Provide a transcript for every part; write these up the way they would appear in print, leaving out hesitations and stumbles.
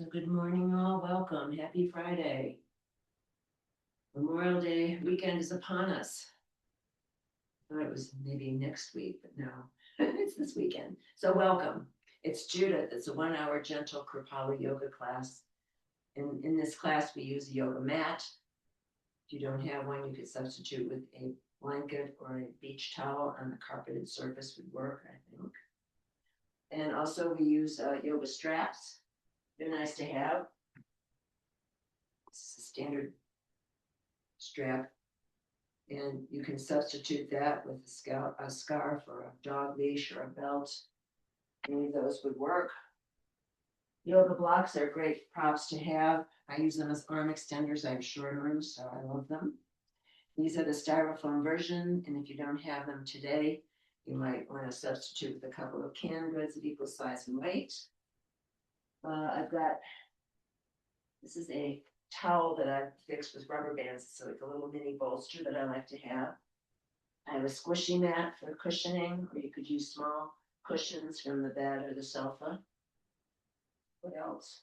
So good morning, all. Welcome. Happy Friday. Memorial Day weekend is upon us. I thought it was maybe next week, but no, it's this weekend. So welcome. It's Judith. It's a 1 hour gentle Kripalu yoga class. And in this class, we use a yoga mat. If you don't have one, you could substitute with a blanket or a beach towel on the carpeted surface would work, I think. And also we use yoga straps. They're nice to have. This is a standard strap, and you can substitute that with a scarf or a dog leash or a belt. Any of those would work. Yoga blocks are great props to have. I use them as arm extenders. I have short arms, so I love them. These are the styrofoam version, and if you don't have them today, you might want to substitute with a couple of canned goods of equal size and weight. This is a towel that I've fixed with rubber bands. It's like a little mini bolster that I like to have. I have a squishy mat for cushioning, or you could use small cushions from the bed or the sofa. What else?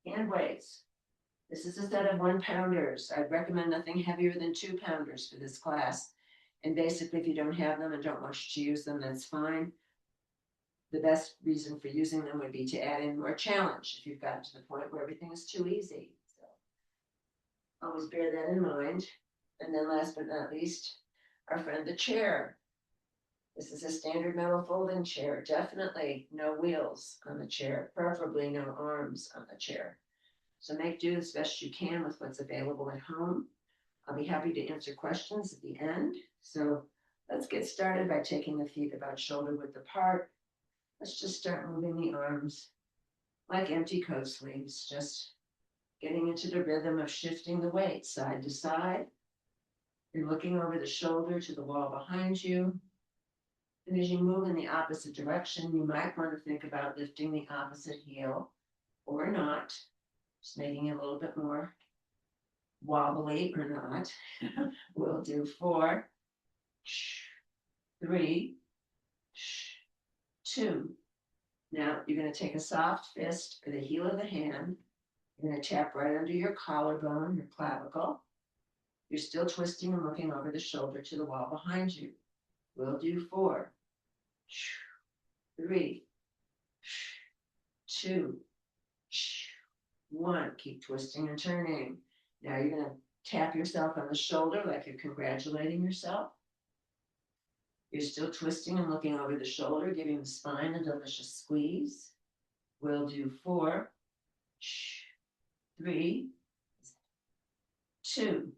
Hand weights. This is a set of 1 pounders. I'd recommend nothing heavier than 2 pounders for this class. And basically, if you don't have them and don't want to use them, that's fine. The best reason for using them would be to add in more challenge if you've gotten to the point where everything is too easy. So always bear that in mind. And then last but not least, our friend the chair. This is a standard metal folding chair. Definitely no wheels on the chair, preferably no arms on the chair. So make do as best you can with what's available at home. I'll be happy to answer questions at the end. So let's get started by taking the feet about shoulder width apart. Let's just start moving the arms like empty coat sleeves, just getting into the rhythm of shifting the weight side to side. You're looking over the shoulder to the wall behind you. And as you move in the opposite direction, you might want to think about lifting the opposite heel or not, just making it a little bit more wobbly or not. We'll do 4, 3, 2. Now you're going to take a soft fist or the heel of the hand. You're going to tap right under your collarbone, your clavicle. You're still twisting and looking over the shoulder to the wall behind you. We'll do 4, 3, 2, 1. Keep twisting and turning. Now you're going to tap yourself on the shoulder like you're congratulating yourself. You're still twisting and looking over the shoulder, giving the spine a delicious squeeze. We'll do 4, 3, 2,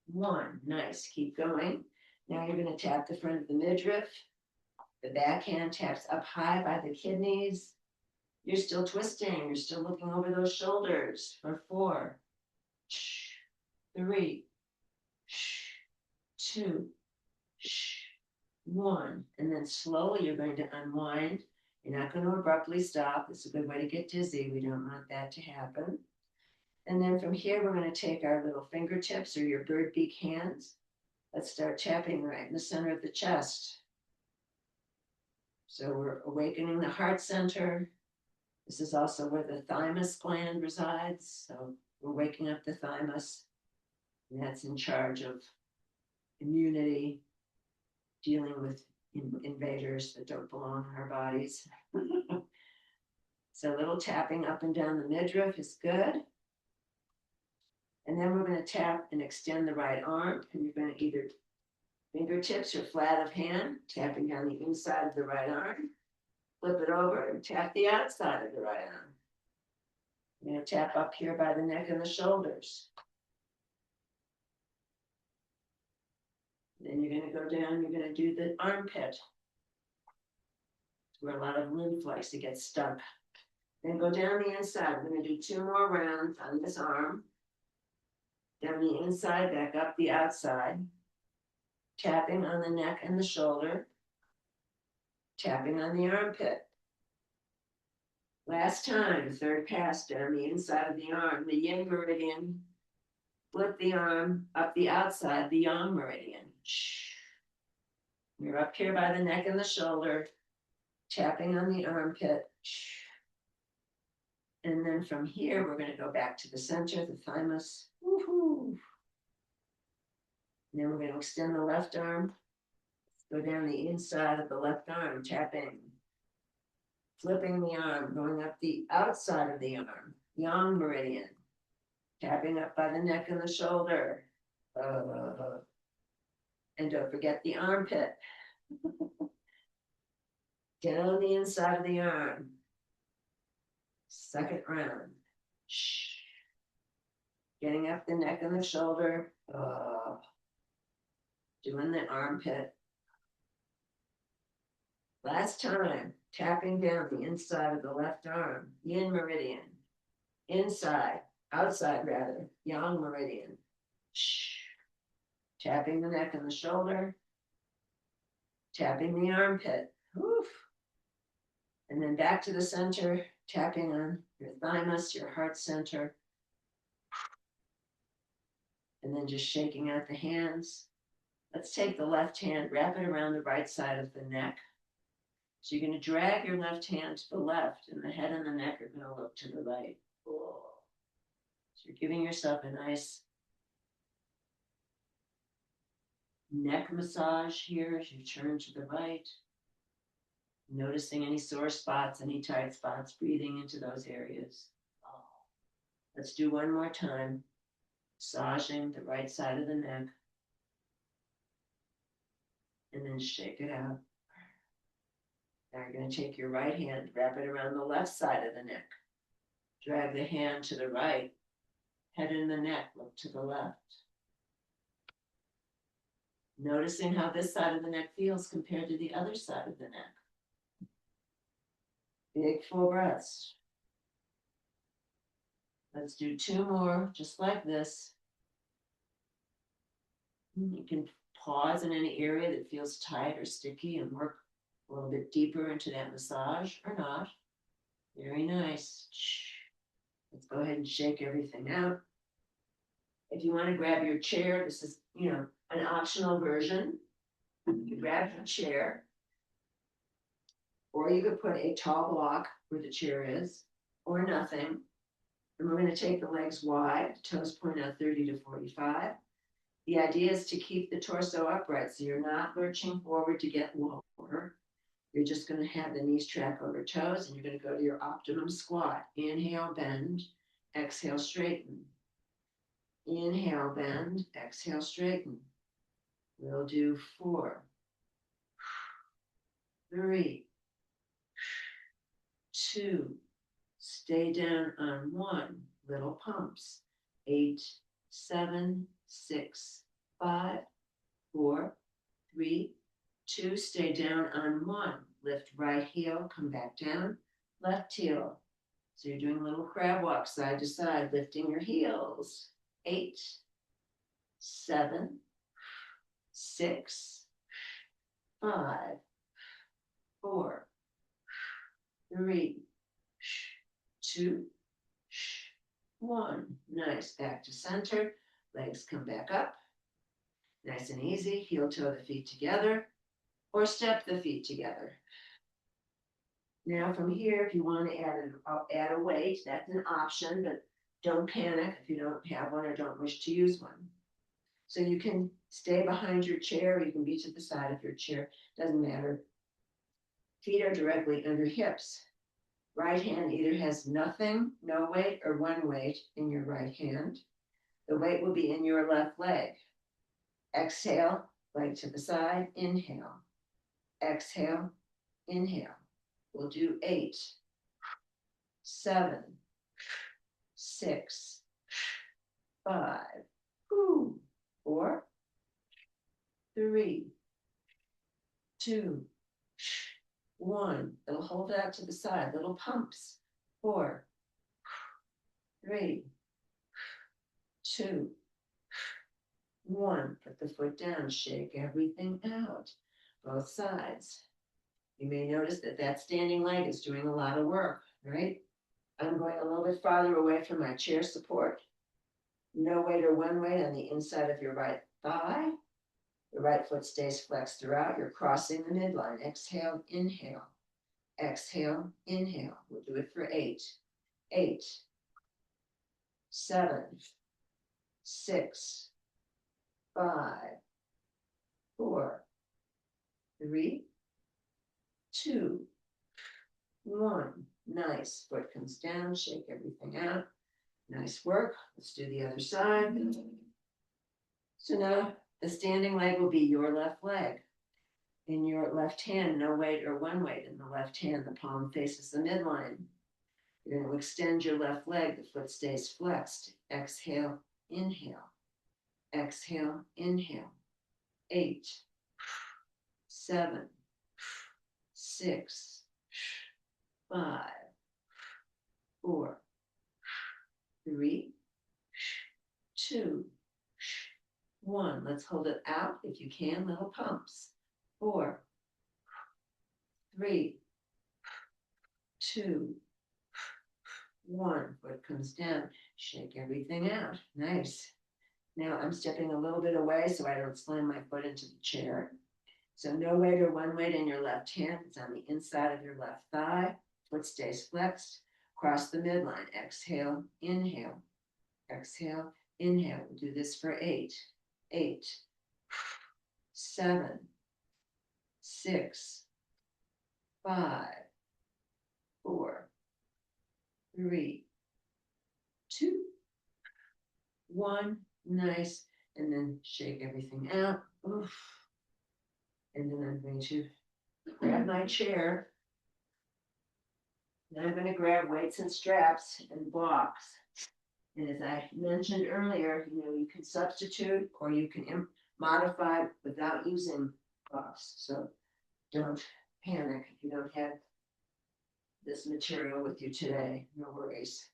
1. Nice. Keep going. Now you're going to tap the front of the midriff. The backhand taps up high by the kidneys. You're still twisting. You're still looking over those shoulders for 4, 3, 2, 1. And then slowly you're going to unwind. You're not going to abruptly stop. It's a good way to get dizzy. We don't want that to happen. And then from here, we're going to take our little fingertips or your bird beak hands. Let's start tapping right in the center of the chest. So we're awakening the heart center. This is also where the thymus gland resides. So we're waking up the thymus, and that's in charge of immunity, dealing with invaders that don't belong in our bodies. So a little tapping up and down the midriff is good. And then we're going to tap and extend the right arm, and you're going to either fingertips or flat of hand, tapping down the inside of the right arm, flip it over and tap the outside of the right arm. You're going to tap up here by the neck and the shoulders. Then you're going to go down, you're going to do the armpit, where a lot of lymph likes to get stuck. Then go down the inside. We're going to do 2 more rounds on this arm. Down the inside, back up the outside. Tapping on the neck and the shoulder. Tapping on the armpit. Last time, 3rd pass down the inside of the arm, the yin meridian. Flip the arm up the outside, the yang meridian. You're up here by the neck and the shoulder, tapping on the armpit. And then from here, we're going to go back to the center, the thymus. Woohoo. And then we're going to extend the left arm, go down the inside of the left arm, tapping, flipping the arm, going up the outside of the arm, yang meridian, tapping up by the neck and the shoulder. And don't forget the armpit. Down the inside of the arm. Second round. Getting up the neck and the shoulder. Doing the armpit. Last time, tapping down the inside of the left arm, yin meridian. Inside, outside rather, yang meridian. Tapping the neck and the shoulder. Tapping the armpit. Oof. And then back to the center, tapping on your thymus, your heart center. And then just shaking out the hands. Let's take the left hand, wrap it around the right side of the neck. So you're going to drag your left hand to the left, and the head and the neck are going to look to the right. So you're giving yourself a nice neck massage here as you turn to the right. Noticing any sore spots, any tight spots, breathing into those areas. Let's do one more time. Massaging the right side of the neck. And then shake it out. Now you're going to take your right hand, wrap it around the left side of the neck. Drag the hand to the right. Head in the neck, look to the left. Noticing how this side of the neck feels compared to the other side of the neck. Big full breaths. Let's do two more, just like this. You can pause in any area that feels tight or sticky and work a little bit deeper into that massage or not. Very nice. Let's go ahead and shake everything out. If you want to grab your chair, this is, an optional version. You grab your chair, or you could put a tall block where the chair is, or nothing. And we're going to take the legs wide, toes point out 30 to 45. The idea is to keep the torso upright, so you're not lurching forward to get lower. You're just going to have the knees track over toes, and you're going to go to your optimum squat. Inhale, bend, exhale, straighten. Inhale, bend, exhale, straighten. We'll do 4, 3, 2, stay down on 1, little pumps. 8, 7, 6, 5, 4, 3, 2, stay down on 1. Lift right heel, come back down, left heel. So you're doing a little crab walk side to side, lifting your heels. 8, 7, 6, 5, 4, 3, 2, 1. Nice. Back to center. Legs come back up. Nice and easy. Heel toe the feet together or step the feet together. Now from here, if you want to add a weight, that's an option, but don't panic if you don't have one or don't wish to use one. So you can stay behind your chair, or you can be to the side of your chair, doesn't matter. Feet are directly under hips. Right hand either has nothing, no weight, or one weight in your right hand. The weight will be in your left leg. Exhale, leg to the side, inhale. Exhale, inhale. We'll do 8, 7, 6, 5, 4, 3, 2, 1. It'll hold out to the side, little pumps. 4, 3, 2, 1. Put the foot down, shake everything out, both sides. You may notice that standing leg is doing a lot of work, right? I'm going a little bit farther away from my chair support. No weight or one weight on the inside of your right thigh. The right foot stays flexed throughout. You're crossing the midline. Exhale, inhale. Exhale, inhale. We'll do it for 8, 8, 7, 6, 5, 4, 3, 2, 1. Nice. Foot comes down, shake everything out. Nice work. Let's do the other side. So now the standing leg will be your left leg. In your left hand, no weight or one weight. In the left hand, the palm faces the midline. You're going to extend your left leg. The foot stays flexed. Exhale, inhale. Exhale, inhale. 8, 7, 6, 5, 4, 3, 2, 1. Let's hold it out if you can. Little pumps. 4, 3, 2, 1. Foot comes down. Shake everything out. Nice. Now I'm stepping a little bit away so I don't slam my foot into the chair. So no weight or one weight in your left hand. It's on the inside of your left thigh. Foot stays flexed. Cross the midline. Exhale, inhale. Exhale, inhale. We'll do this for 8. 8, 7, 6, 5, 4, 3, 2, 1. Nice. And then shake everything out. Oof. And then I'm going to grab my chair. Then I'm going to grab weights and straps and blocks. And as I mentioned earlier, you can substitute or you can modify without using blocks. So don't panic if you don't have this material with you today. No worries.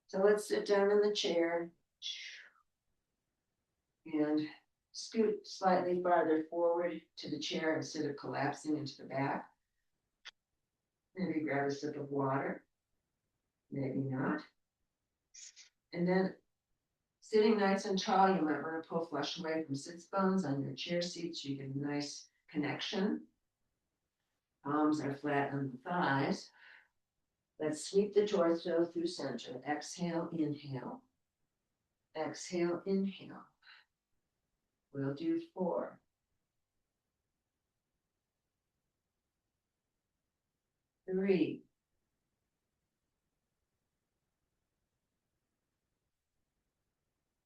So let's sit down in the chair and scoot slightly farther forward to the chair instead of collapsing into the back. Maybe grab a sip of water. Maybe not. And then sitting nice and tall, you might want to pull flush away from sits bones on your chair seat so you get a nice connection. Palms are flat on the thighs. Let's sweep the torso through center. Exhale, inhale. Exhale, inhale. We'll do 4. 3.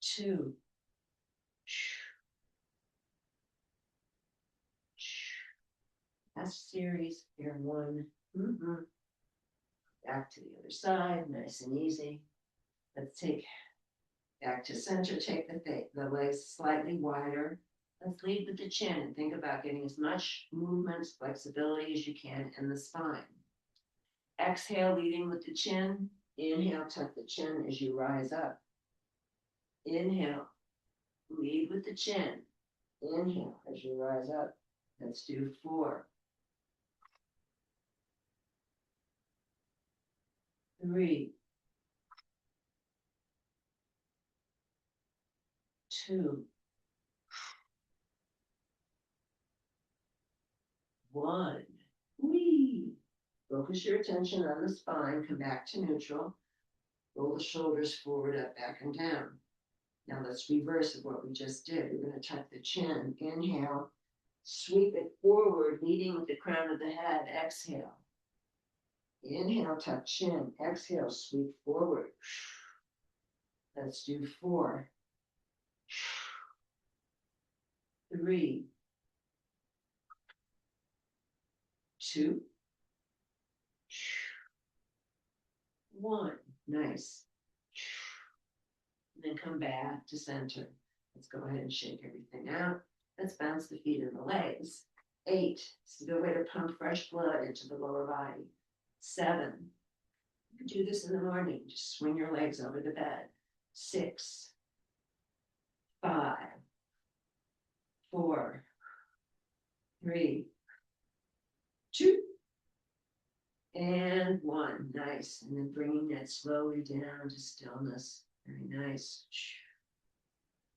2. Last series, here 1. Back to the other side, nice and easy. Let's take back to center, take the legs slightly wider. Let's lead with the chin and think about getting as much movement, flexibility as you can in the spine. Exhale, leading with the chin. Inhale, tuck the chin as you rise up. Inhale, lead with the chin. Inhale as you rise up. Let's do 4. 3. 2. 1. Whee! Focus your attention on the spine. Come back to neutral. Roll the shoulders forward, up, back, and down. Now let's reverse what we just did. We're going to tuck the chin. Inhale. Sweep it forward, leading with the crown of the head. Exhale. Inhale, tuck chin. Exhale, sweep forward. Let's do 4. 3. 2. 1. Nice. And then come back to center. Let's go ahead and shake everything out. Let's bounce the feet and the legs. 8. This is a good way to pump fresh blood into the lower body. 7. You can do this in the morning. Just swing your legs over the bed. 6. 5. 4. 3. 2. And 1. Nice. And then bringing that slowly down to stillness. Very nice.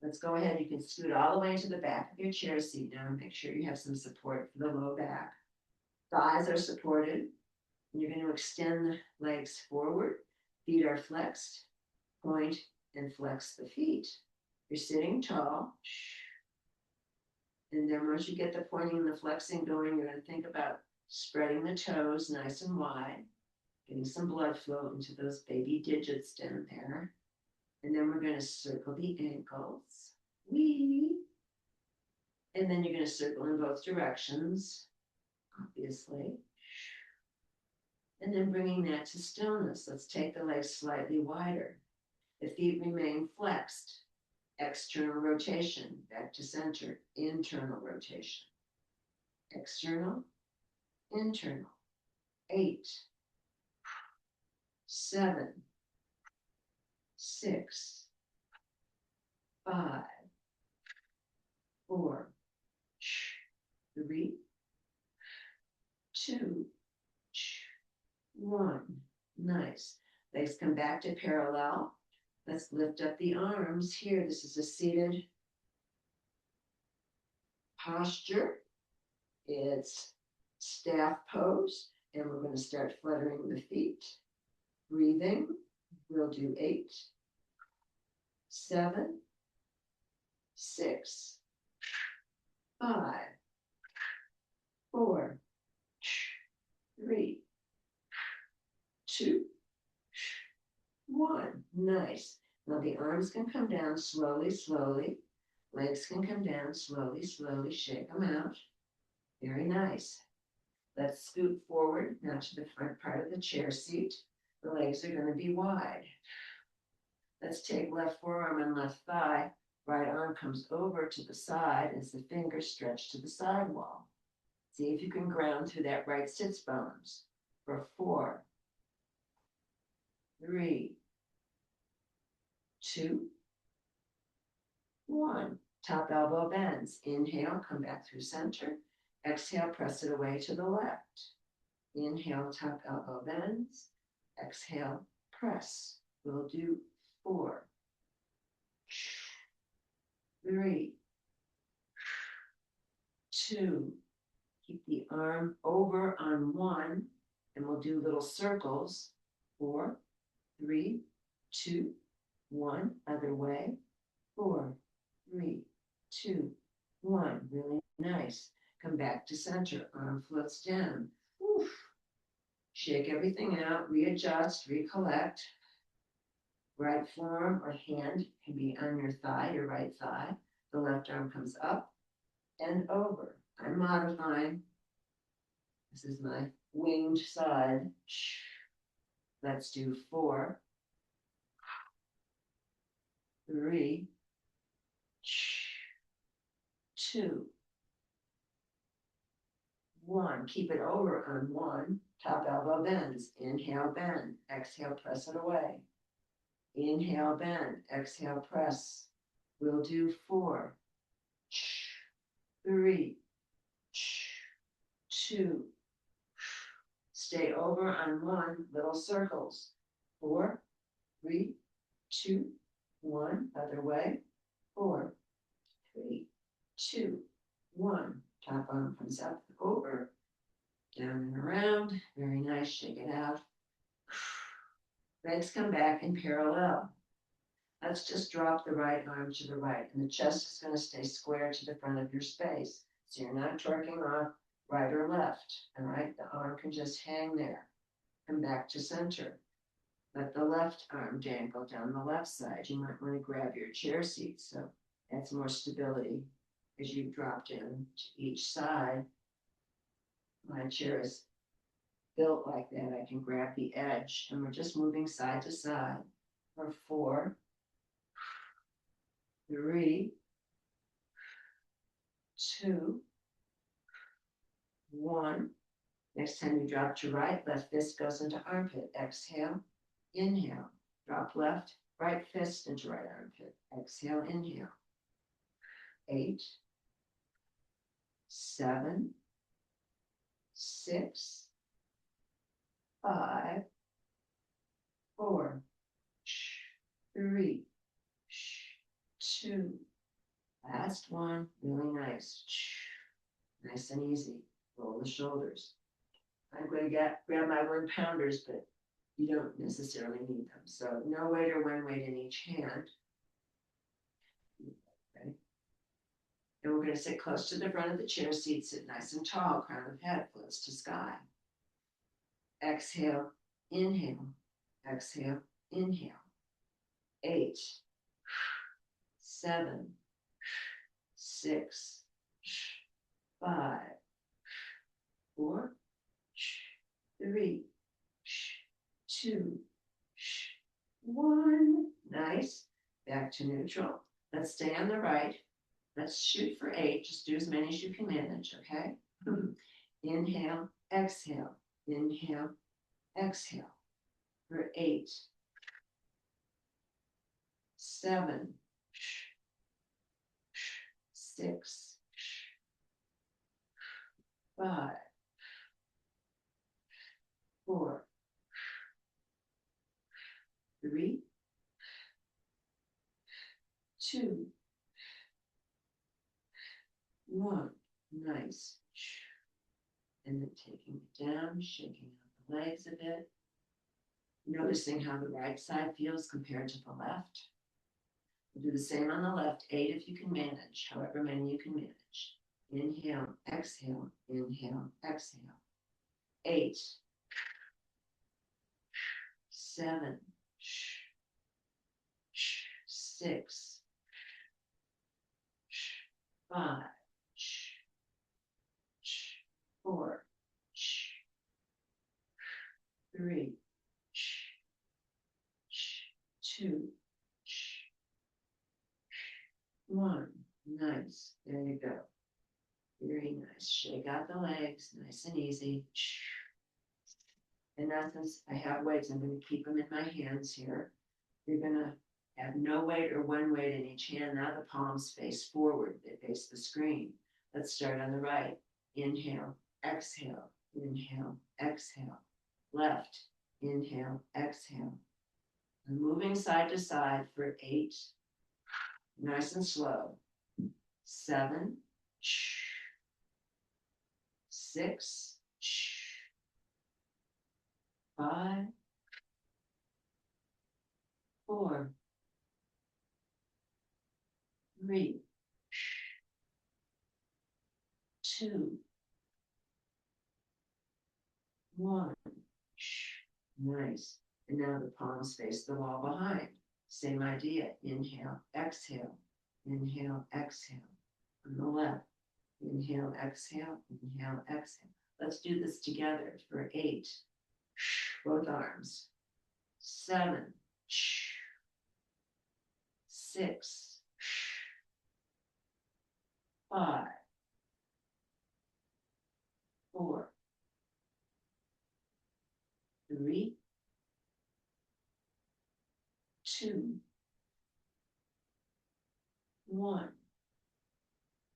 Let's go ahead. You can scoot all the way to the back of your chair seat now. Make sure you have some support for the low back. Thighs are supported. You're going to extend the legs forward. Feet are flexed. Point and flex the feet. You're sitting tall. And then once you get the pointing and the flexing going, you're going to think about spreading the toes nice and wide, getting some blood flow into those baby digits down there. And then we're going to circle the ankles. Wee. And then you're going to circle in both directions, obviously. And then bringing that to stillness. Let's take the legs slightly wider. The feet remain flexed. External rotation, back to center. Internal rotation. External, internal. 8, 7, 6, 5, 4, 3, 2, 1. Nice. Legs come back to parallel. Let's lift up the arms here. This is a seated posture. It's staff pose, and we're going to start fluttering the feet. Breathing. We'll do 8, 7, 6, 5, 4, 3, 2, 1. Nice. Now the arms can come down slowly, slowly. Legs can come down slowly, slowly. Shake them out. Very nice. Let's scoot forward now to the front part of the chair seat. The legs are going to be wide. Let's take left forearm and left thigh. Right arm comes over to the side as the fingers stretch to the sidewall. See if you can ground through that right sits bones for 4, 3, 2, 1. Top elbow bends. Inhale, come back through center. Exhale, press it away to the left. Inhale, top elbow bends. Exhale, press. We'll do 4, 3, 2. Keep the arm over on 1, and we'll do little circles. 4, 3, 2, 1. Other way. 4, 3, 2, 1. Really nice. Come back to center. Arm floats down. Oof. Shake everything out. Readjust. Recollect. Right forearm or hand can be on your thigh, your right thigh. The left arm comes up and over. I'm modifying. This is my winged side. Let's do 4, 3, 2, 1. Keep it over on 1. Top elbow bends. Inhale, bend. Exhale, press it away. Inhale, bend. Exhale, press. We'll do 4, 3, 2. Stay over on 1. Little circles. 4, 3, 2, 1. Other way. 4, 3, 2, 1. Top arm comes up, over, down and around. Very nice. Shake it out. Legs come back in parallel. Let's just drop the right arm to the right, and the chest is going to stay square to the front of your space. So you're not torquing off right or left. All right, the arm can just hang there. Come back to center. Let the left arm dangle down the left side. You might want to grab your chair seat so that's more stability as you drop down to each side. My chair is built like that. I can grab the edge, and we're just moving side to side for 4, 3, 2, 1. Next time you drop to right, left fist goes into armpit. Exhale, inhale. Drop left, right fist into right armpit. Exhale, inhale. 8, 7, 6, 5, 4, 3, 2. Last one. Really nice. Nice and easy. Roll the shoulders. I'm going to grab my 1-pounders, but You don't necessarily need them. So no weight or one weight in each hand. Okay. And we're going to sit close to the front of the chair seat, sit nice and tall, crown of head floats to sky. Exhale, inhale, exhale, inhale. 8, 7, 6, 5, 4, 3, 2, 1. Nice. Back to neutral. Let's stay on the right. Let's shoot for 8. Just do as many as you can manage, okay? Inhale, exhale, inhale, exhale. For 8, 7, 6, 5, 4, 3, 2, 1. Nice. And then taking it down, shaking out the legs a bit. Noticing how the right side feels compared to the left. We'll do the same on the left. 8 if you can manage, however many you can manage. Inhale, exhale, inhale, exhale. 8, 7, 6, 5, 4, 3, 2, 1. Nice. There you go. Very nice. Shake out the legs, nice and easy. And now since I have weights, I'm going to keep them in my hands here. You're going to have no weight or one weight in each hand. Now the palms face forward. They face the screen. Let's start on the right. Inhale, exhale, inhale, exhale. Left, inhale, exhale. I'm moving side to side for 8. Nice and slow. 7, 6, 5, 4, 3, 2, 1. Nice. And now the palms face the wall behind. Same idea. Inhale, exhale. Inhale, exhale. On the left. Inhale, exhale. Inhale, exhale. Let's do this together for 8. Both arms. 7, 6, 5, 4, 3, 2, 1.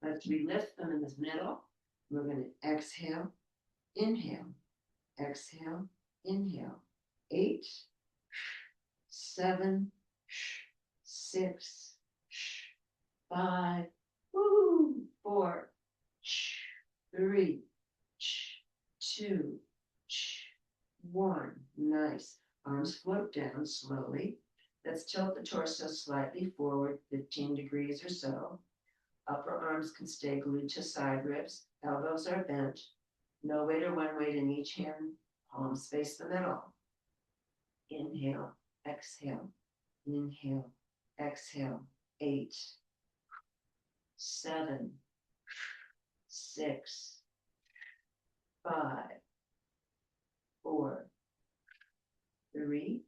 Let's relift them in the middle. We're going to exhale, inhale, exhale, inhale. 8, 7, 6, 5, 4, 3, 2, 1. Nice. Arms float down slowly. Let's tilt the torso slightly forward, 15 degrees or so. Upper arms can stay glued to side ribs. Elbows are bent. No weight or one weight in each hand. Palms face the middle. Inhale, exhale, inhale, exhale. 8, 7, 6, 5, 4, 3,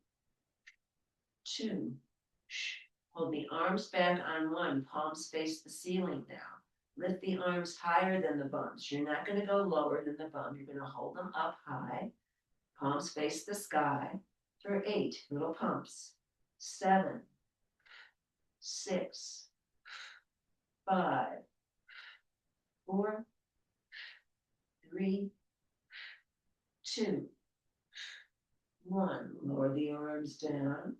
2. Hold the arms back on 1. Palms face the ceiling now. Lift the arms higher than the bums. You're not going to go lower than the bum. You're going to hold them up high. Palms face the sky for 8. Little pumps. 7, 6, 5, 4, 3, 2, 1. Lower the arms down.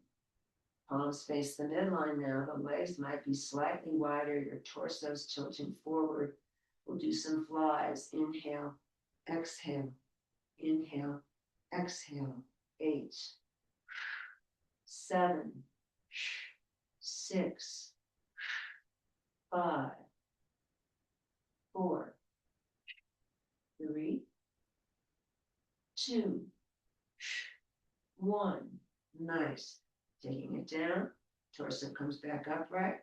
Palms face the midline now. The legs might be slightly wider. Your torso's tilting forward. We'll do some flies. Inhale, exhale, inhale, exhale. 8, 7, 6, 5, 4, 3, 2, 1. Nice. Taking it down. Torso comes back upright.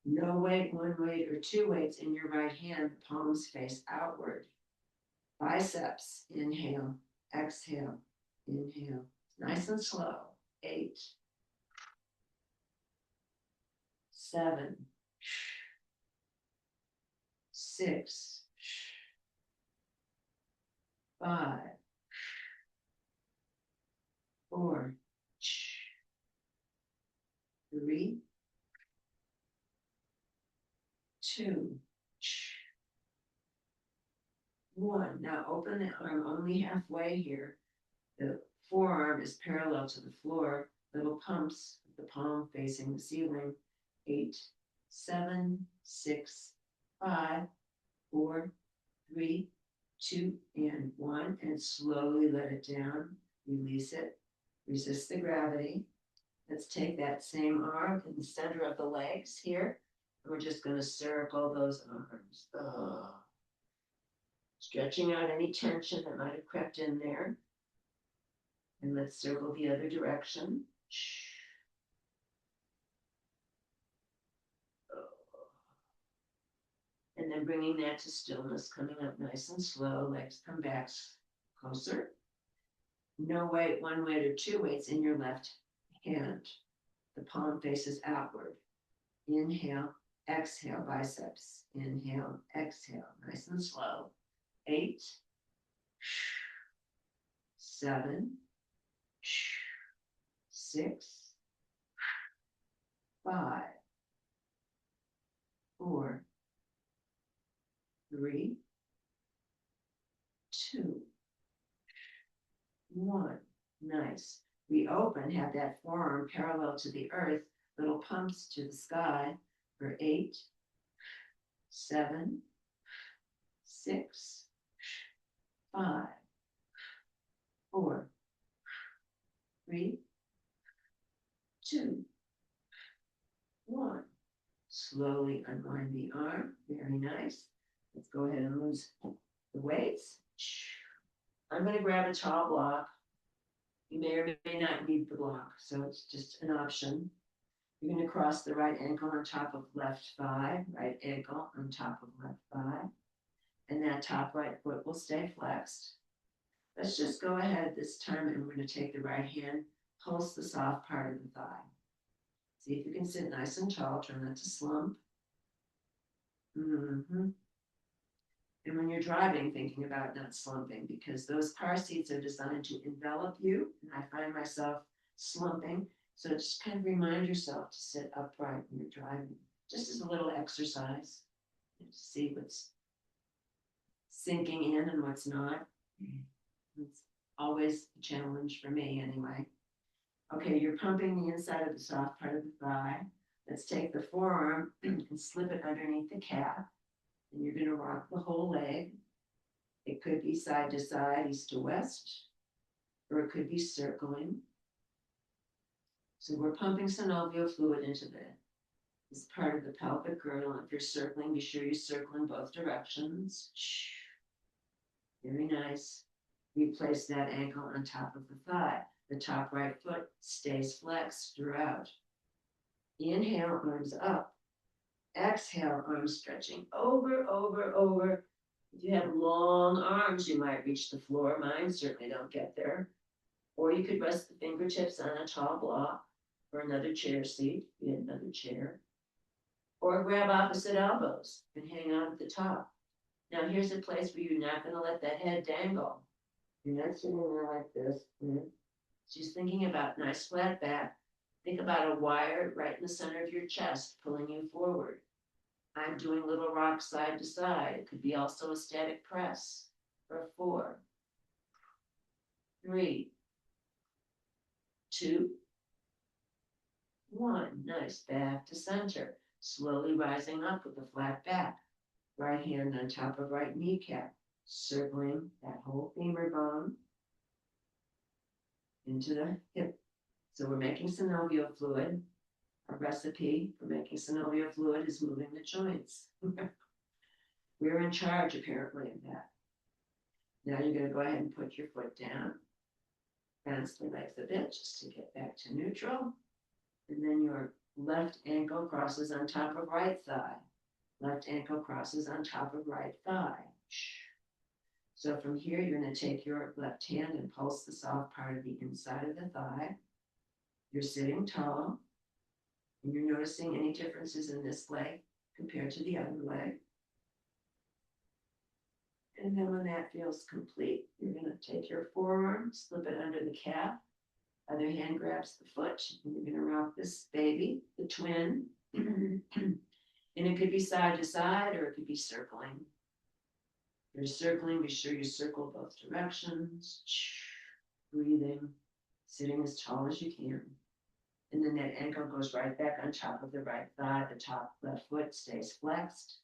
No weight, one weight, or two weights in your right hand. Palms face outward. Biceps. Inhale. Exhale. Inhale. Nice and slow. 8, 7, 6, 5, 4, 3, 2, 1. Now open the arm only halfway here. The forearm is parallel to the floor. Little pumps, the palm facing the ceiling. 8, 7, 6, 5, 4, 3, 2, and 1. And slowly let it down. Release it. Resist the gravity. Let's take that same arm in the center of the legs here. And we're just going to circle those arms. Stretching out any tension that might have crept in there. And let's circle the other direction. And then bringing that to stillness, coming up nice and slow. Legs come back closer. No weight, one weight, or two weights in your left hand. The palm faces outward. Inhale, exhale, biceps. Inhale, exhale, nice and slow. 8, 7, 6, 5, 4, 3, 2, 1. Nice. We open, have that forearm parallel to the earth, little pumps to the sky for 8, 7, 6, 5, 4, 3, 2, 1. Slowly unwind the arm. Very nice. Let's go ahead and lose the weights. I'm going to grab a tall block. You may or may not need the block, so it's just an option. You're going to cross the right ankle on top of left thigh, right ankle on top of left thigh, and that top right foot will stay flexed. Let's just go ahead this time, and we're going to take the right hand, pulse the soft part of the thigh. See if you can sit nice and tall. Try not to slump. And when you're driving, thinking about not slumping, because those car seats are designed to envelop you, and I find myself slumping. So just kind of remind yourself to sit upright when you're driving, just as a little exercise, to see what's sinking in and what's not. It's always a challenge for me anyway. Okay, you're pumping the inside of the soft part of the thigh. Let's take the forearm and slip it underneath the calf. And you're going to rock the whole leg. It could be side to side, east to west, or it could be circling. So we're pumping synovial fluid into this part of the pelvic girdle. If you're circling, be sure you circle in both directions. Very nice. Replace that ankle on top of the thigh. The top right foot stays flexed throughout. Inhale, arms up. Exhale, arms stretching over, over, over. If you have long arms, you might reach the floor. Mine certainly don't get there. Or you could rest the fingertips on a tall block or another chair seat, be another chair. Or grab opposite elbows and hang on at the top. Now here's a place where you're not going to let that head dangle. You're not sitting there like this. Just thinking about nice flat back. Think about a wire right in the center of your chest pulling you forward. I'm doing little rocks side to side. It could be also a static press. For 4, 3, 2, 1. Nice. Back to center. Slowly rising up with a flat back. Right hand on top of right kneecap. Circling that whole femur bone into the hip So we're making synovial fluid. Our recipe for making synovial fluid is moving the joints. We're in charge, apparently, of that. Now you're going to go ahead and put your foot down. Bounce the legs a bit just to get back to neutral. And then your left ankle crosses on top of right thigh. Left ankle crosses on top of right thigh. So from here, you're going to take your left hand and pulse the soft part of the inside of the thigh. You're sitting tall, and you're noticing any differences in this leg compared to the other leg. And then when that feels complete, you're going to take your forearm, slip it under the calf. Other hand grabs the foot, and you're going to rock this baby, the twin. And it could be side to side, or it could be circling. If you're circling, be sure you circle both directions. Breathing, sitting as tall as you can. And then that ankle goes right back on top of the right thigh. The top left foot stays flexed.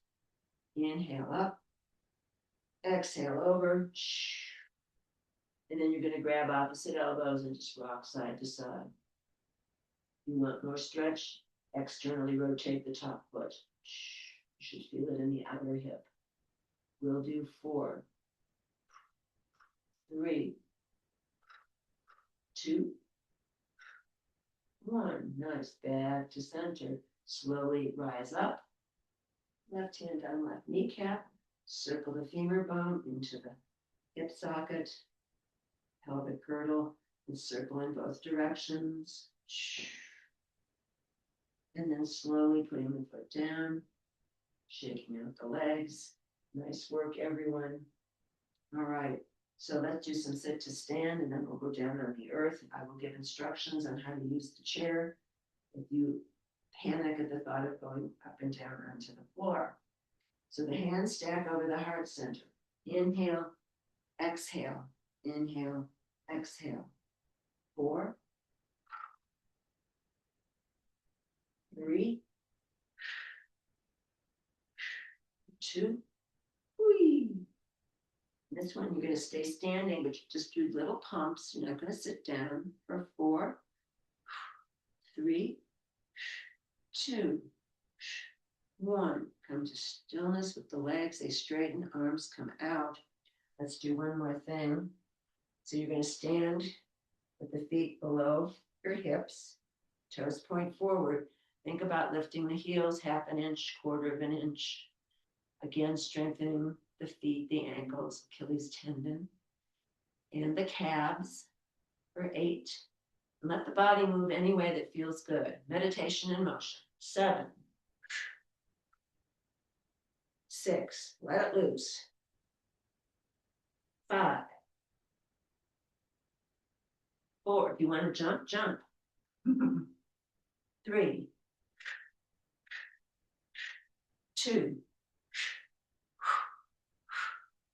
Inhale up. Exhale over. And then you're going to grab opposite elbows and just rock side to side. You want more stretch? Externally rotate the top foot. You should feel it in the outer hip. We'll do 4, 3, 2, 1. Nice. Back to center. Slowly rise up. Left hand on left kneecap. Circle the femur bone into the hip socket. Pelvic girdle. And circle in both directions. And then slowly putting the foot down. Shaking out the legs. Nice work, everyone. All right. So let's do some sit to stand, and then we'll go down on the earth. I will give instructions on how to use the chair if you panic at the thought of going up and down onto the floor. So the hands stack over the heart center. Inhale, exhale, inhale, exhale. 4, 3, 2, whee. This one, you're going to stay standing, but you just do little pumps. You're not going to sit down for 4, 3, 2, 1. Come to stillness with the legs. They straighten, arms come out. Let's do one more thing. So you're going to stand with the feet below your hips, toes point forward. Think about lifting the heels 1/2 inch, 1/4 inch. Again, strengthening the feet, the ankles, Achilles tendon, and the calves for 8. And let the body move any way that feels good. Meditation in motion. 7, 6, let it loose. 5, 4, if you want to jump, jump. 3, 2,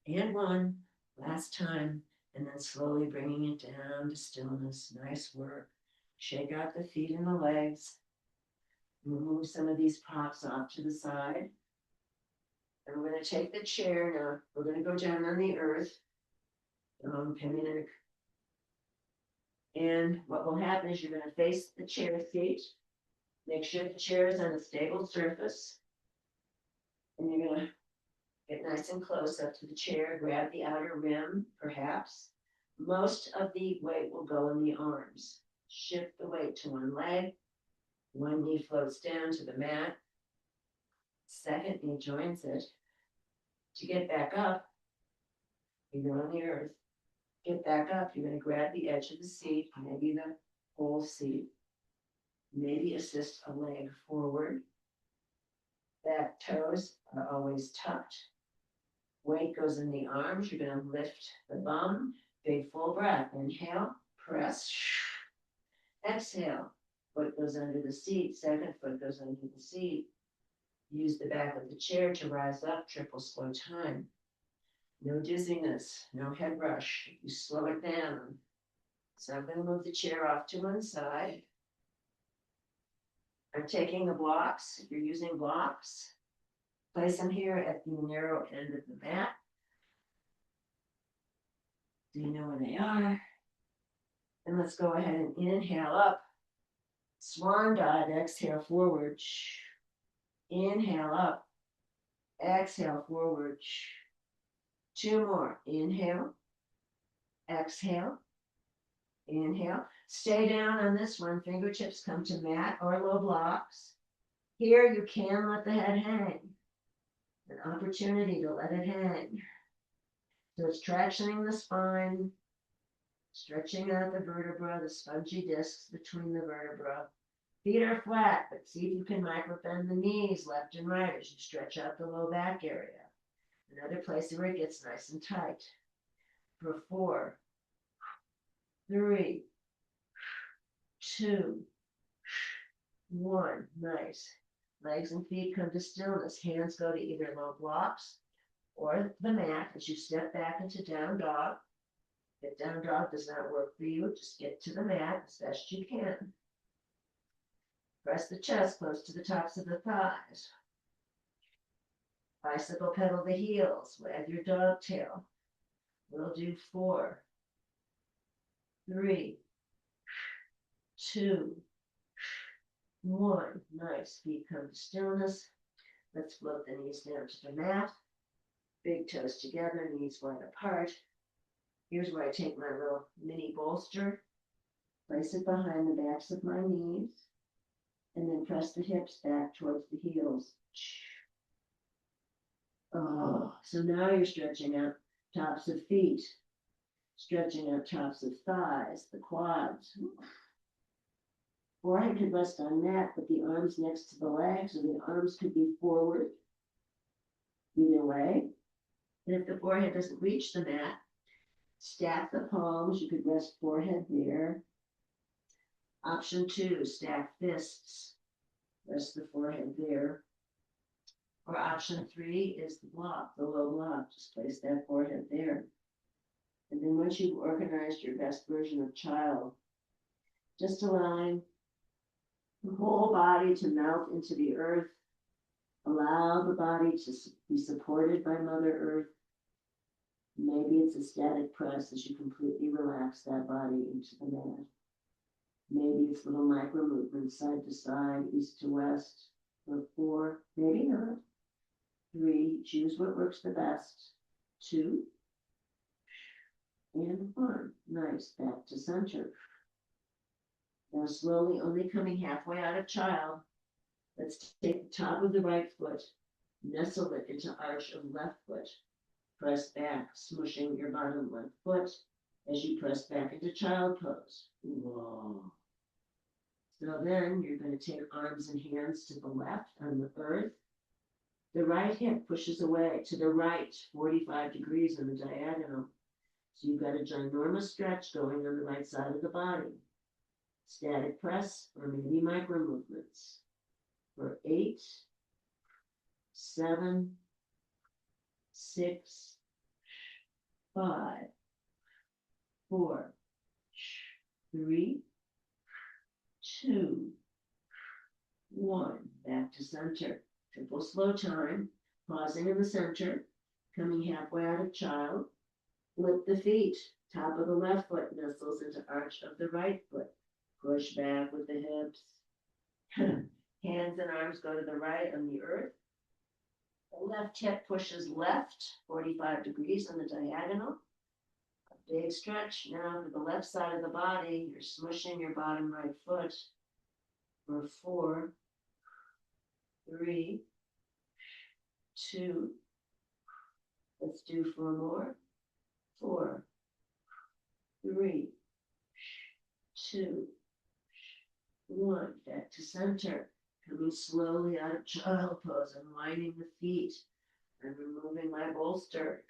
and 1, last time, and then slowly bringing it down to stillness. Nice work. Shake out the feet and the legs. We'll move some of these props off to the side. And we're going to take the chair now. We're going to go down on the earth. And what will happen is you're going to face the chair seat. Make sure the chair is on a stable surface. And you're going to get nice and close up to the chair. Grab the outer rim, perhaps. Most of the weight will go in the arms. Shift the weight to one leg. One knee floats down to the mat. Second knee joins it. To get back up, you're on the earth. Get back up, you're going to grab the edge of the seat, maybe the whole seat. Maybe assist a leg forward. Back toes are always tucked. Weight goes in the arms. You're going to lift the bum. Big full breath. Inhale, press. Exhale. Foot goes under the seat. Second foot goes under the seat. Use the back of the chair to rise up. Triple slow time. No dizziness, no head rush. You slow it down. So I'm going to move the chair off to one side. I'm taking the blocks. If you're using blocks, place them here at the narrow end of the mat. Do you know where they are? And let's go ahead and inhale up. Swan dive, exhale forward. Inhale up. Exhale forward. 2 more. Inhale. Exhale. Inhale. Stay down on this one. Fingertips come to mat or low blocks. Here you can let the head hang. An opportunity to let it hang. So it's tractioning the spine, stretching out the vertebra, the spongy discs between the vertebra. Feet are flat, but see if you can micro-bend the knees left and right as you stretch out the low back area. Another place where it gets nice and tight. For 4, 3, 2, 1. Nice. Legs and feet come to stillness. Hands go to either low blocks or the mat as you step back into down dog. If down dog does not work for you, just get to the mat as best you can. Press the chest close to the tops of the thighs. Bicycle pedal the heels. Wag your dog tail. We'll do 4, 3, 2, 1. Nice. Feet come to stillness. Let's float the knees down to the mat. Big toes together, knees wide apart. Here's where I take my little mini bolster, place it behind the backs of my knees, and then press the hips back towards the heels. Oh, so now you're stretching out tops of feet, stretching out tops of thighs, the quads. Forehead could rest on mat, but the arms next to the legs, or the arms could be forward. Either way. And if the forehead doesn't reach the mat, stack the palms. You could rest forehead there. Option 2, stack fists. Rest the forehead there. Or option 3 is the block, the low block. Just place that forehead there. And then once you've organized your best version of child, just allowing the whole body to melt into the earth. Allow the body to be supported by Mother Earth. Maybe it's a static press as you completely relax that body into the mat. Maybe it's little micro movements side to side, east to west. Or 4, maybe not. 3, choose what works the best. 2, and 1. Nice, back to center. Now slowly, only coming halfway out of child, let's take the top of the right foot, nestle it into arch of left foot. Press back, smushing your bottom left foot as you press back into child pose. Whoa. So then you're going to take arms and hands to the left on the earth. The right hip pushes away to the right, 45 degrees on the diagonal. So you've got a ginormous stretch going on the right side of the body. Static press or maybe micro movements. For 8, 7, 6, 5, 4, 3, 2, 1. Back to center. Triple slow time. Pausing in the center. Coming halfway out of child. Flip the feet. Top of the left foot nestles into arch of the right foot. Push back with the hips. Hands and arms go to the right on the earth. The left hip pushes left, 45 degrees on the diagonal. A big stretch. Now for the left side of the body, you're smushing your bottom right foot for 4, 3, 2. Let's do 4 more. 4, 3, 2, 1. Back to center. Coming slowly out of child pose, unwinding the feet and removing my bolster.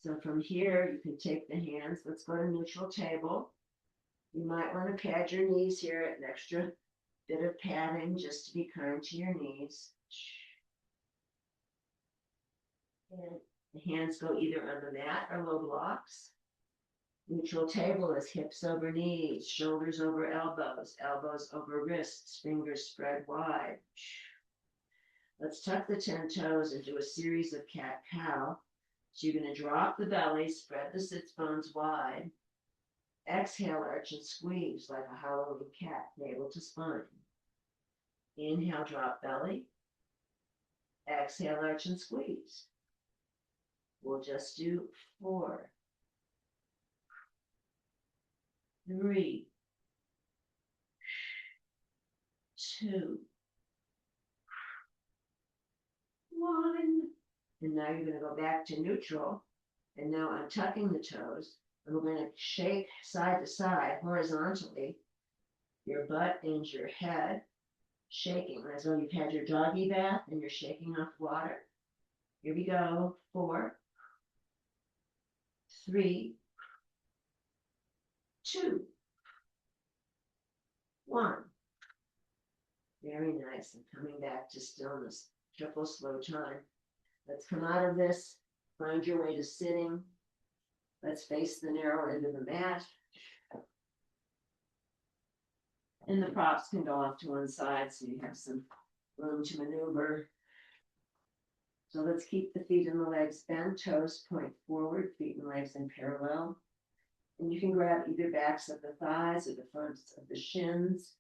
So from here, you can take the hands. Let's go to neutral table. You might want to pad your knees here, an extra bit of padding just to be kind to your knees. And the hands go either on the mat or low blocks. Neutral table is hips over knees, shoulders over elbows, elbows over wrists, fingers spread wide. Let's tuck the 10 toes and do a series of cat-cow. So you're going to drop the belly, spread the sits bones wide. Exhale, arch and squeeze like a Halloween cat, navel to spine. Inhale, drop belly. Exhale, arch and squeeze. We'll just do 4, 3, 2, 1. And now you're going to go back to neutral. And now I'm tucking the toes. And we're going to shake side to side horizontally. Your butt and your head shaking as though you've had your doggy bath and you're shaking off water. Here we go. 4, 3, 2, 1. Very nice. And coming back to stillness. Triple slow time. Let's come out of this. Find your way to sitting. Let's face the narrow end of the mat. And the props can go off to one side so you have some room to maneuver. So let's keep the feet and the legs bent, toes point forward, feet and legs in parallel. And you can grab either backs of the thighs or the fronts of the shins.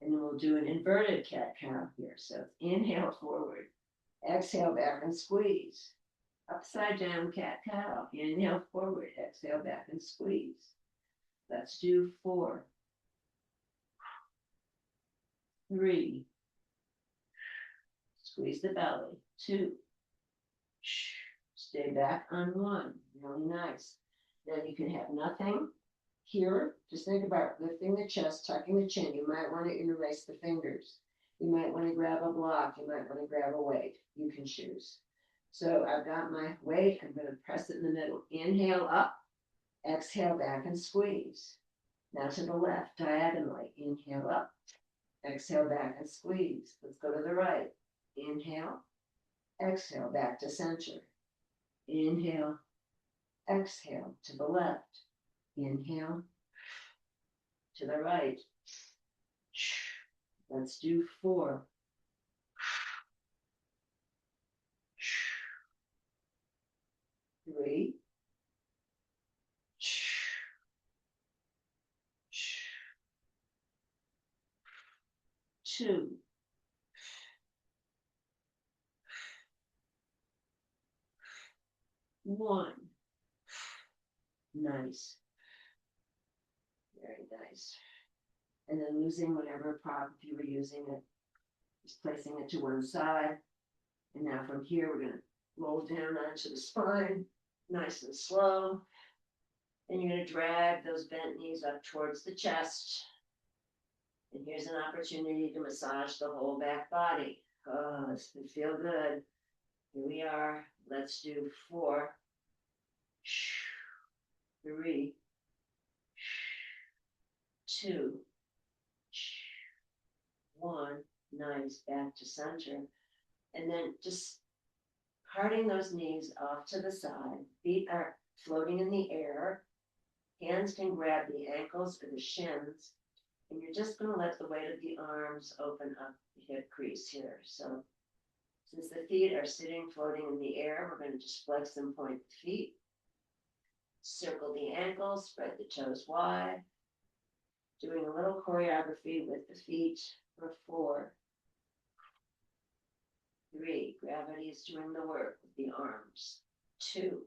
And then we'll do an inverted cat-cow here. So inhale forward, exhale back and squeeze. Upside down cat-cow. Inhale forward, exhale back and squeeze. Let's do 4, 3, squeeze the belly, 2, stay back on 1, really nice. Then you can have nothing here. Just think about lifting the chest, tucking the chin. You might want to interlace the fingers. You might want to grab a block. You might want to grab a weight. You can choose. So I've got my weight. I'm going to press it in the middle. Inhale up, exhale back and squeeze. Now to the left, diagonally. Inhale up, exhale back and squeeze. Let's go to the right. Inhale, exhale back to center. Inhale, exhale to the left. Inhale to the right. Let's do 4, 3, 2, 1. Nice. Very nice. And then losing whatever prop, if you were using it, just placing it to one side. And now from here, we're going to roll down onto the spine, nice and slow. And you're going to drag those bent knees up towards the chest. And here's an opportunity to massage the whole back body. Oh, this can feel good. Here we are. Let's do 4, 3, 2, 1. Nice. Back to center. And then just parting those knees off to the side. Feet are floating in the air. Hands can grab the ankles or the shins. And you're just going to let the weight of the arms open up the hip crease here. So since the feet are sitting, floating in the air, we're going to just flex and point the feet. Circle the ankles, spread the toes wide. Doing a little choreography with the feet for 4, 3, gravity is doing the work with the arms. 2,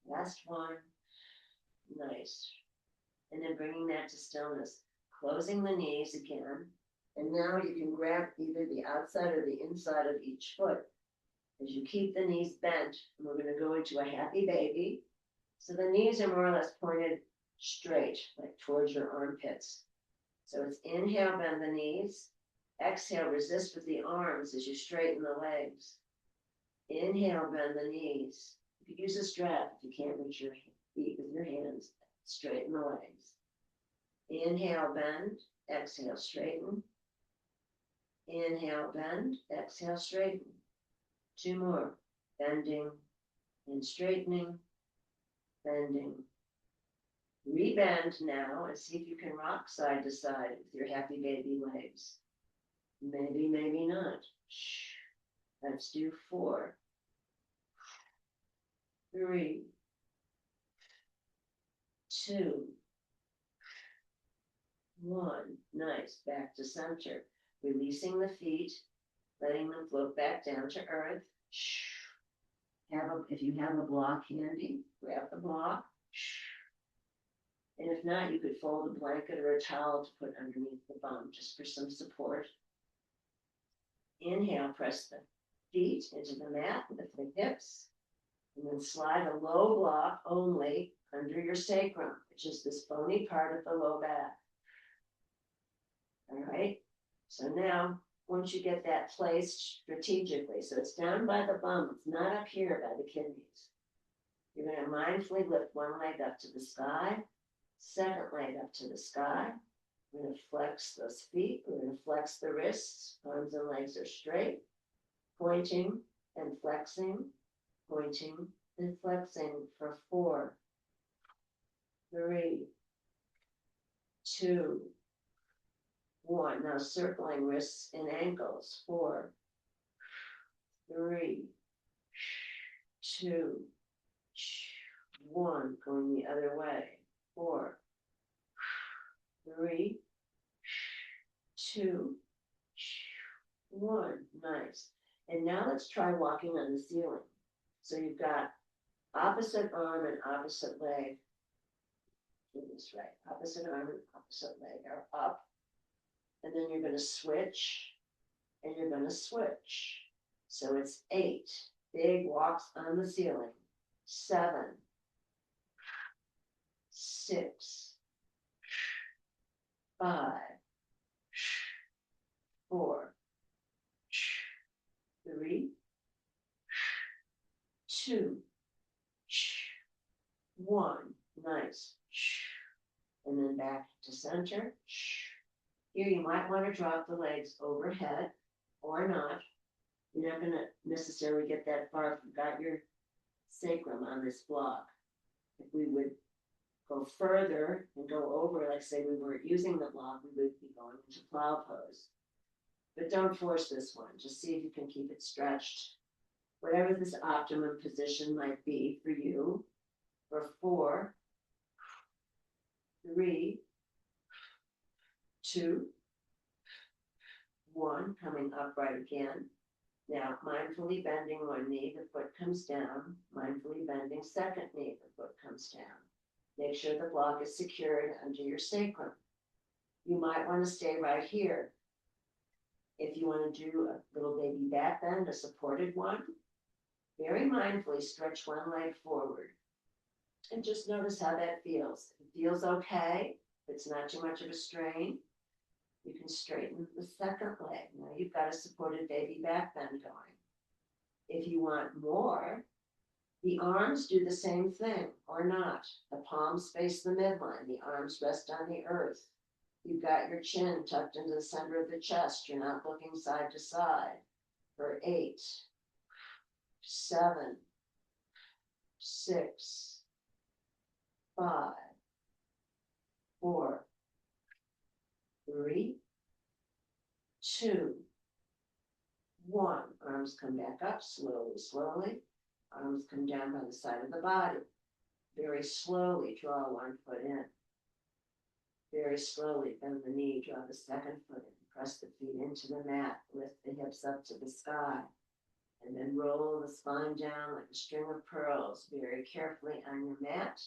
last 1, nice. And then bringing that to stillness, closing the knees again. And now you can grab either the outside or the inside of each foot as you keep the knees bent. And we're going to go into a happy baby. So the knees are more or less pointed straight, like towards your armpits. So it's inhale, bend the knees. Exhale, resist with the arms as you straighten the legs. Inhale, bend the knees. You can use a strap if you can't reach your feet with your hands. Straighten the legs. Inhale, bend. Exhale, straighten. Inhale, bend. Exhale, straighten. 2 more. Bending and straightening. Bending. Rebend now and see if you can rock side to side with your happy baby legs. Maybe, maybe not. Let's do 4, 3, 2, 1. Nice. Back to center. Releasing the feet, letting them float back down to earth. If you have a block handy, grab the block. And if not, you could fold a blanket or a towel to put underneath the bum just for some support. Inhale, press the feet into the mat with the hips, and then slide a low block only under your sacrum, which is this bony part of the low back. All right, so now once you get that placed strategically, so it's down by the bum, it's not up here by the kidneys. You're going to mindfully lift one leg up to the sky, second leg up to the sky. We're going to flex those feet. We're going to flex the wrists. Arms and legs are straight. Pointing and flexing. Pointing and flexing for 4, 3, 2, 1. Now circling wrists and ankles. 4, 3, 2, 1. Going the other way. 4, 3, 2, 1. Nice. And now let's try walking on the ceiling. So you've got opposite arm and opposite leg. Do this right. Opposite arm and opposite leg are up. And then you're going to switch. And you're going to switch. So it's 8. Big walks on the ceiling. 7, 6, 5, 4, 3, 2, 1. Nice. And then back to center. Here you might want to drop the legs overhead or not. You're not going to necessarily get that far if you've got your sacrum on this block. If we would go further and go over, like say we weren't using the block, we would be going into plow pose. But don't force this one. Just see if you can keep it stretched. Whatever this optimum position might be for you. For 4, 3, 2, 1. Coming upright again. Now, mindfully bending one knee, the foot comes down. Mindfully bending second knee, the foot comes down. Make sure the block is secured under your sacrum. You might want to stay right here. If you want to do a little baby back bend, a supported one, very mindfully stretch one leg forward. And just notice how that feels. If it feels okay, if it's not too much of a strain, you can straighten the second leg. Now you've got a supported baby back bend going. If you want more, the arms do the same thing or not. The palms face the midline. The arms rest on the earth. You've got your chin tucked into the center of the chest. You're not looking side to side. For 8, 7, 6, 5, 4, 3, 2, 1. Arms come back up slowly, slowly. Arms come down by the side of the body. Very slowly draw one foot in. Very slowly bend the knee, draw the second foot in. Press the feet into the mat. Lift the hips up to the sky. And then roll the spine down like a string of pearls. Very carefully on your mat.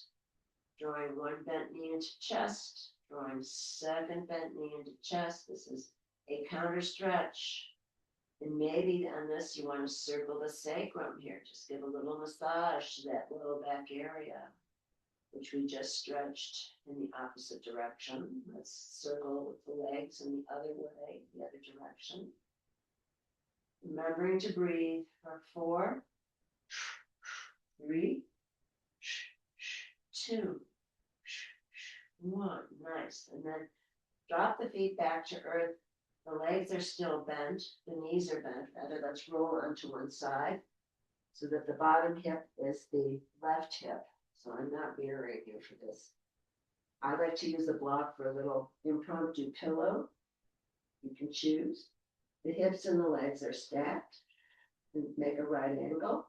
Drawing one bent knee into chest. Drawing second bent knee into chest. This is a counter stretch. And maybe on this you want to circle the sacrum here. Just give a little massage to that low back area, which we just stretched in the opposite direction. Let's circle with the legs in the other way, the other direction. Remembering to breathe for 4, 3, 2, 1. Nice. And then drop the feet back to earth. The legs are still bent. The knees are bent. Rather, let's roll onto one side so that the bottom hip is the left hip. So I'm not mirroring you for this. I like to use a block for a little impromptu pillow. You can choose. The hips and the legs are stacked and make a right angle.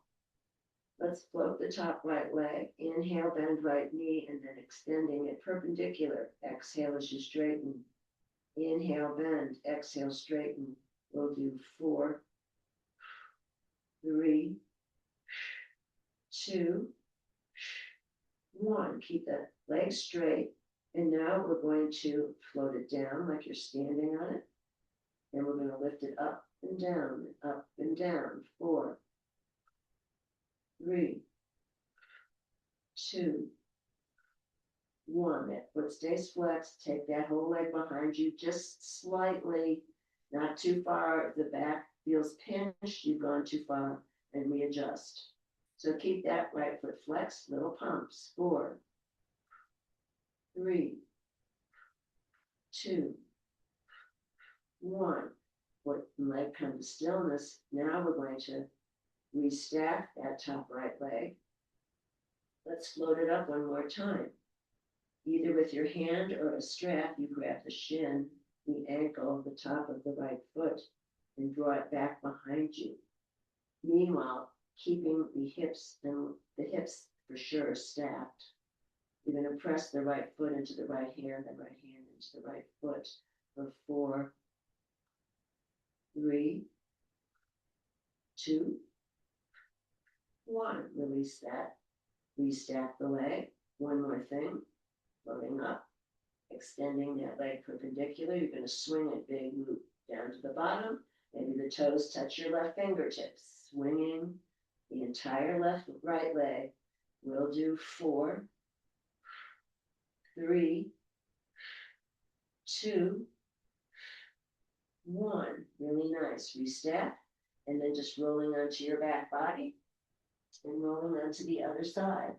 Let's float the top right leg. Inhale, bend right knee, and then extending it perpendicular. Exhale as you straighten. Inhale, bend. Exhale, straighten. We'll do 4, 3, 2, 1. Keep that leg straight. And now we're going to float it down like you're standing on it. And we're going to lift it up and down, up and down. 4, 3, 2, 1. That foot stays flexed. Take that whole leg behind you just slightly, not too far. If the back feels pinched, you've gone too far, and readjust. So keep that right foot flexed, little pumps. 4, 3, 2, 1. Foot and leg come to stillness. Now we're going to restack that top right leg. Let's float it up one more time. Either with your hand or a strap, you grab the shin, the ankle, the top of the right foot, and draw it back behind you. Meanwhile, keeping the hips for sure stacked. You're going to press the right foot into the right hand, the right hand into the right foot for 4, 3, 2, 1. Release that. Restack the leg. One more thing. Floating up. Extending that leg perpendicular. You're going to swing it big loop down to the bottom. Maybe the toes touch your left fingertips. Swinging the entire right leg. We'll do 4, 3, 2, 1. Really nice. Restack. And then just rolling onto your back body and rolling onto the other side.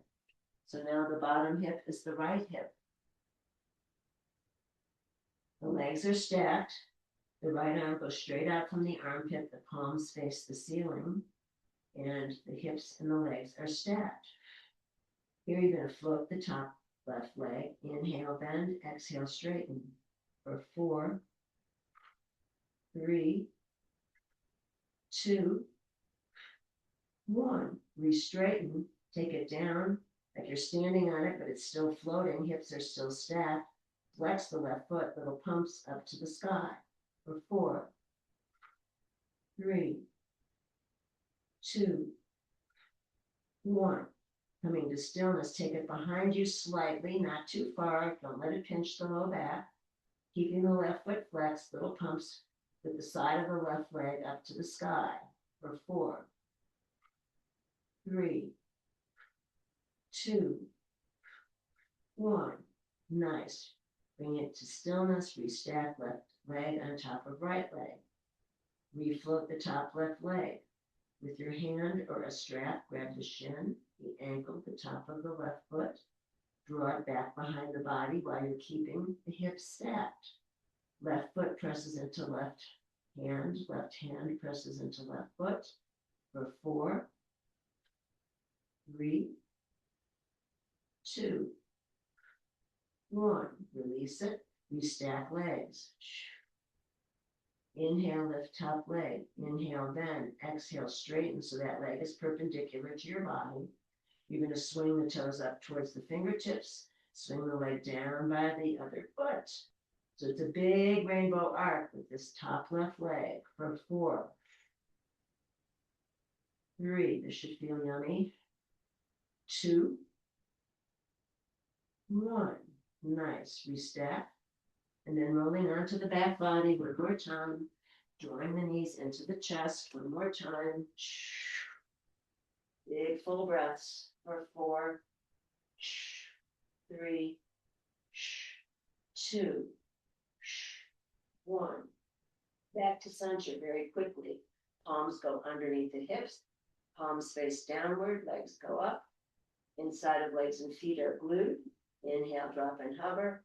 So now the bottom hip is the right hip. The legs are stacked. The right arm goes straight out from the armpit. The palms face the ceiling. And the hips and the legs are stacked. Here you're going to float the top left leg. Inhale, bend. Exhale, straighten. For 4, 3, 2, 1. Re-straighten. Take it down like you're standing on it, but it's still floating. Hips are still stacked. Flex the left foot, little pumps up to the sky. For 4, 3, 2, 1. Coming to stillness, take it behind you slightly, not too far. Don't let it pinch the low back. Keeping the left foot flexed, little pumps with the side of the left leg up to the sky. For 4, 3, 2, 1. Nice. Bring it to stillness. Restack left leg on top of right leg. Refloat the top left leg. With your hand or a strap, grab the shin, the ankle, the top of the left foot. Draw it back behind the body while you're keeping the hips stacked. Left foot presses into left hand presses into left foot. For 4, 3, 2, 1. Release it. Restack legs. Inhale, lift top leg. Inhale, bend. Exhale, straighten so that leg is perpendicular to your body. You're going to swing the toes up towards the fingertips. Swing the leg down by the other foot. So it's a big rainbow arc with this top left leg. For 4, 3. This should feel yummy. 2, 1. Nice. Restack. And then rolling onto the back body one more time. Drawing the knees into the chest one more time. Big full breaths. For 4, 3, 2, 1. Back to center very quickly. Palms go underneath the hips. Palms face downward. Legs go up. Inside of legs and feet are glued. Inhale, drop and hover.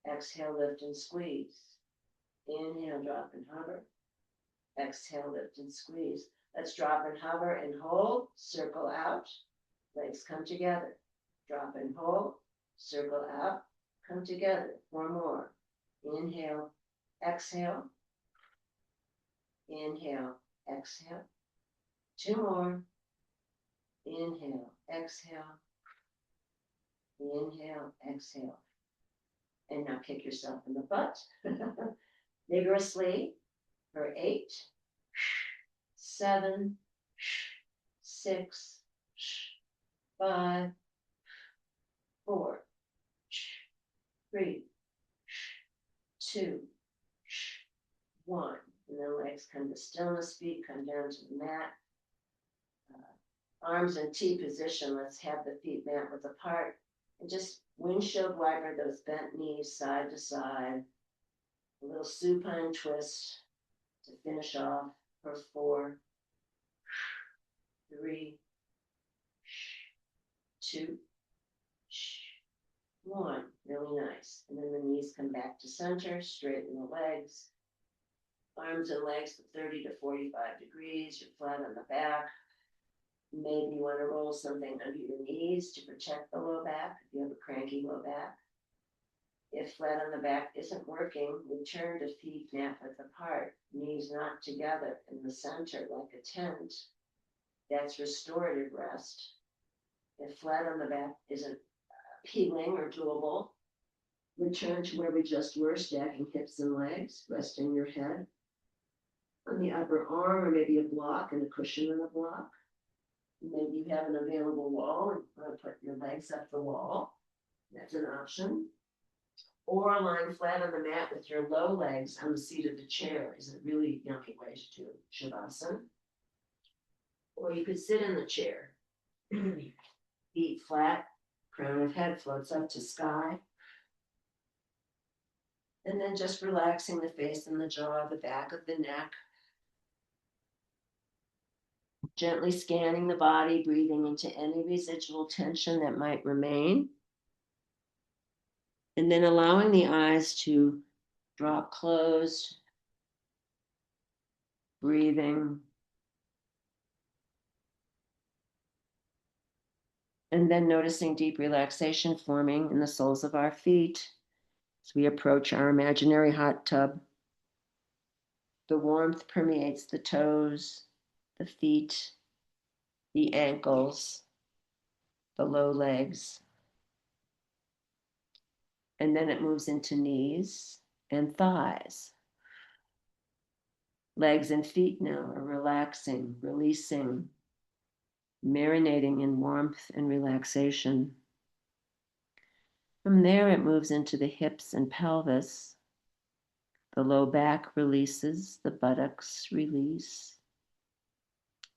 Exhale, lift and squeeze. Inhale, drop and hover. Exhale, lift and squeeze. Let's drop and hover and hold. Circle out. Legs come together. Drop and hold. Circle out. Come together. 4 more. Inhale, exhale. Inhale, exhale. 2 more. Inhale, exhale. Inhale, exhale. And now kick yourself in the butt vigorously for 8, 7, 6, 5, 4, 3, 2, 1. And then legs come to stillness, feet come down to the mat. Arms in T position. Let's have the feet mat width apart. And just windshield wiper those bent knees side to side. A little supine twist to finish off for 4, 3, 2, 1. Really nice. And then the knees come back to center, straighten the legs. Arms and legs to 30 to 45 degrees. You're flat on the back. Maybe you want to roll something under your knees to protect the low back if you have a cranky low back. If flat on the back isn't working, return to feet mat width apart, knees not together in the center like a tent. That's restorative rest. If flat on the back isn't appealing or doable, return to where we just were, stacking hips and legs, resting your head on the upper arm or maybe a block and a cushion on a block. Maybe you have an available wall and you want to put your legs up the wall. That's an option. Or lying flat on the mat with your low legs on the seat of the chair is a really yummy way to do Shavasana. Or you could sit in the chair. Feet flat, crown of head floats up to sky. And then just relaxing the face and the jaw, the back of the neck. Gently scanning the body, breathing into any residual tension that might remain. And then allowing the eyes to drop closed, breathing. And then noticing deep relaxation forming in the soles of our feet as we approach our imaginary hot tub. The warmth permeates the toes, the feet, the ankles, the low legs. And then it moves into knees and thighs. Legs and feet now are relaxing, releasing, marinating in warmth and relaxation. From there, it moves into the hips and pelvis. The low back releases, the buttocks release.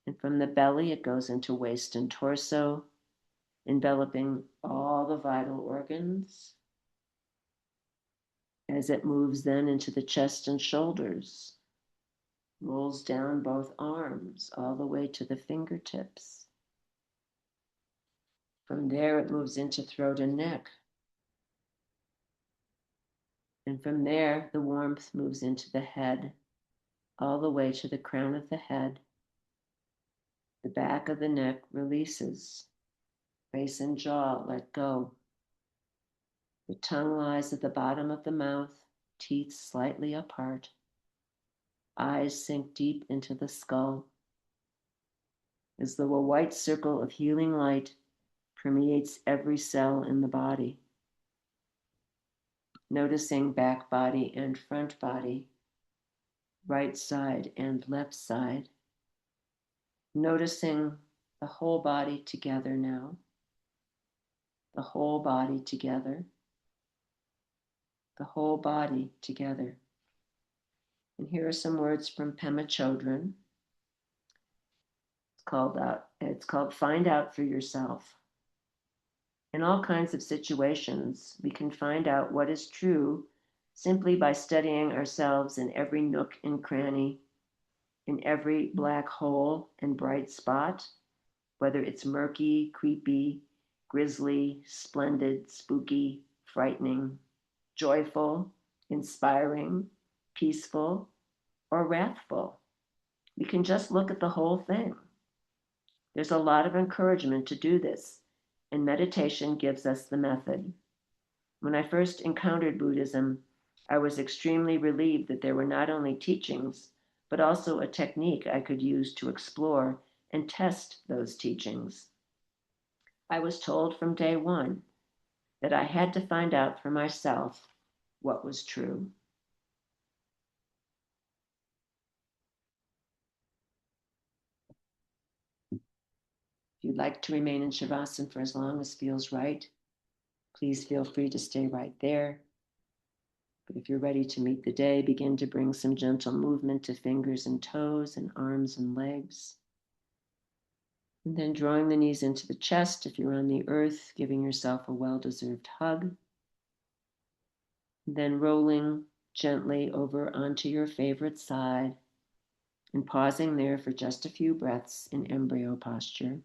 And from the belly, it goes into waist and torso, enveloping all the vital organs. As it moves then into the chest and shoulders, rolls down both arms all the way to the fingertips. From there, it moves into throat and neck. And from there, the warmth moves into the head, all the way to the crown of the head. The back of the neck releases. Face and jaw let go. The tongue lies at the bottom of the mouth, teeth slightly apart. Eyes sink deep into the skull, as though a white circle of healing light permeates every cell in the body. Noticing back body and front body, right side and left side. Noticing the whole body together now. The whole body together. The whole body together. And here are some words from Pema Chodron. It's called Find Out for Yourself. In all kinds of situations, we can find out what is true simply by studying ourselves in every nook and cranny, in every black hole and bright spot, whether it's murky, creepy, grisly, splendid, spooky, frightening, joyful, inspiring, peaceful, or wrathful. We can just look at the whole thing. There's a lot of encouragement to do this, and meditation gives us the method. When I first encountered Buddhism, I was extremely relieved that there were not only teachings, but also a technique I could use to explore and test those teachings. I was told from day one that I had to find out for myself what was true. If you'd like to remain in Shavasana for as long as feels right, please feel free to stay right there. But if you're ready to meet the day, begin to bring some gentle movement to fingers and toes and arms and legs. And then drawing the knees into the chest if you're on the earth, giving yourself a well-deserved hug. And then rolling gently over onto your favorite side and pausing there for just a few breaths in embryo posture.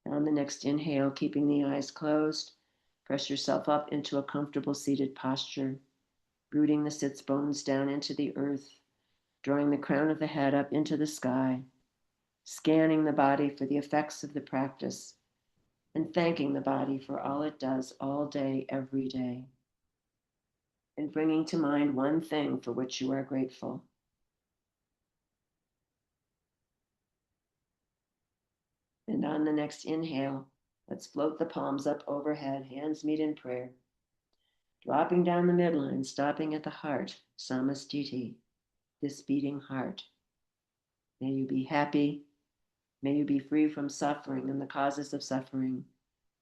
On the next inhale, keeping the eyes closed, press yourself up into a comfortable seated posture, rooting the sits bones down into the earth, drawing the crown of the head up into the sky, scanning the body for the effects of the practice, and thanking the body for all it does all day, every day, and bringing to mind one thing for which you are grateful. And on the next inhale, let's float the palms up overhead, hands meet in prayer, dropping down the midline, stopping at the heart, samastiti, this beating heart. May you be happy. May you be free from suffering and the causes of suffering.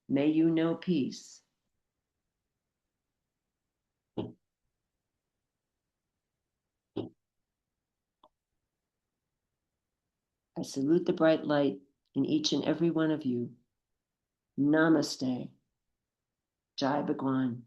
May you know peace. I salute the bright light in each and every one of you. Namaste. Jai Bhagwan.